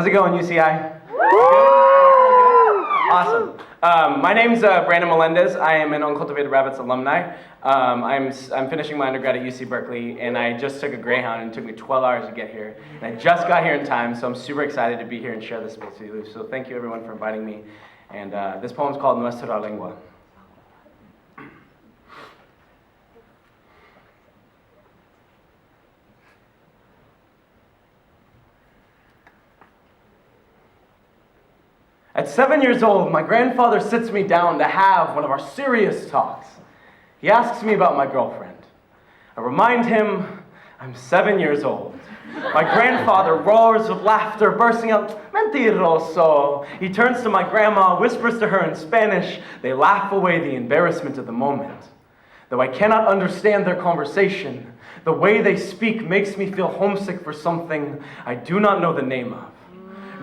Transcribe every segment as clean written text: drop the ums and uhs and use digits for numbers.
How's it going, UCI? Good? Awesome. My name's Brandon Melendez. I am an Uncultivated Rabbits alumni. I'm finishing my undergrad at UC Berkeley, and I just took a Greyhound, and it took me 12 hours to get here. And I just got here in time, so I'm super excited to be here and share this space with you. So thank you, everyone, for inviting me. And this poem's called Nuestra Lengua. At 7 years old, my grandfather sits me down to have one of our serious talks. He asks me about my girlfriend. I remind him I'm 7 years old. My grandfather roars with laughter, bursting out, "Mentiroso!" He turns to my grandma, whispers to her in Spanish. They laugh away the embarrassment of the moment. Though I cannot understand their conversation, the way they speak makes me feel homesick for something I do not know the name of.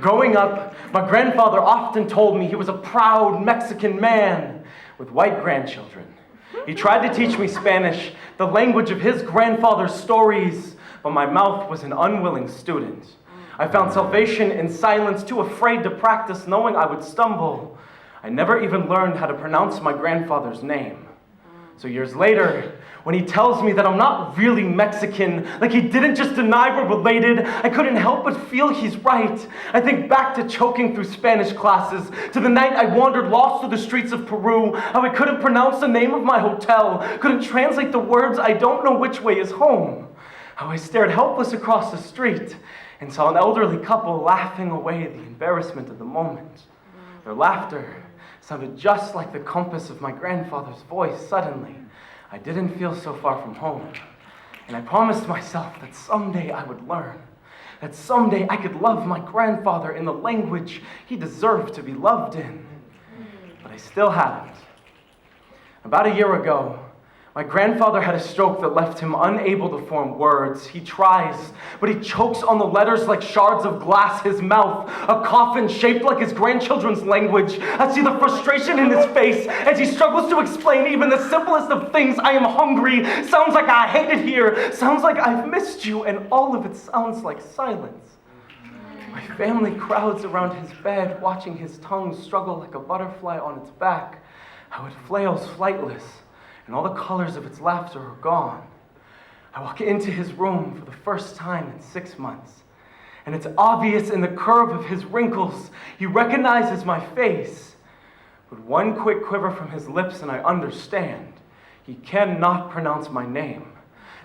Growing up, my grandfather often told me he was a proud Mexican man with white grandchildren. He tried to teach me Spanish, the language of his grandfather's stories, but my mouth was an unwilling student. I found salvation in silence, too afraid to practice, knowing I would stumble. I never even learned how to pronounce my grandfather's name. So years later, when he tells me that I'm not really Mexican, like he didn't just deny we're related, I couldn't help but feel he's right. I think back to choking through Spanish classes, to the night I wandered lost through the streets of Peru, how I couldn't pronounce the name of my hotel, couldn't translate the words I don't know which way is home, how I stared helpless across the street and saw an elderly couple laughing away the embarrassment of the moment. Their laughter sounded just like the compass of my grandfather's voice. Suddenly, I didn't feel so far from home. And I promised myself that someday I would learn, that someday I could love my grandfather in the language he deserved to be loved in. But I still haven't. About a year ago, my grandfather had a stroke that left him unable to form words. He tries, but he chokes on the letters like shards of glass. His mouth, a coffin shaped like his grandchildren's language. I see the frustration in his face as he struggles to explain even the simplest of things. I am hungry. Sounds like I hate it here. Sounds like I've missed you. And all of it sounds like silence. My family crowds around his bed, watching his tongue struggle like a butterfly on its back, how it flails flightless, and all the colors of its laughter are gone. I walk into his room for the first time in 6 months, and it's obvious in the curve of his wrinkles. He recognizes my face, but one quick quiver from his lips and I understand. He cannot pronounce my name.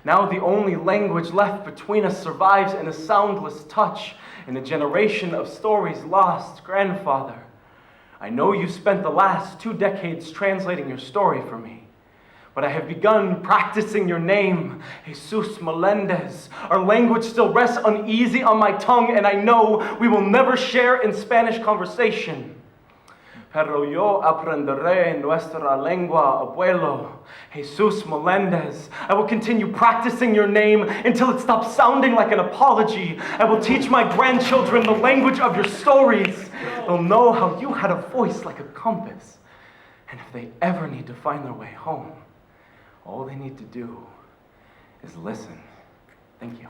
Now the only language left between us survives in a soundless touch, in a generation of stories lost. Grandfather, I know you spent the last 2 decades translating your story for me, but I have begun practicing your name, Jesus Melendez. Our language still rests uneasy on my tongue, and I know we will never share in Spanish conversation. Pero yo aprenderé nuestra lengua, abuelo, Jesus Melendez. I will continue practicing your name until it stops sounding like an apology. I will teach my grandchildren the language of your stories. They'll know how you had a voice like a compass. And if they ever need to find their way home, all they need to do is listen. Thank you.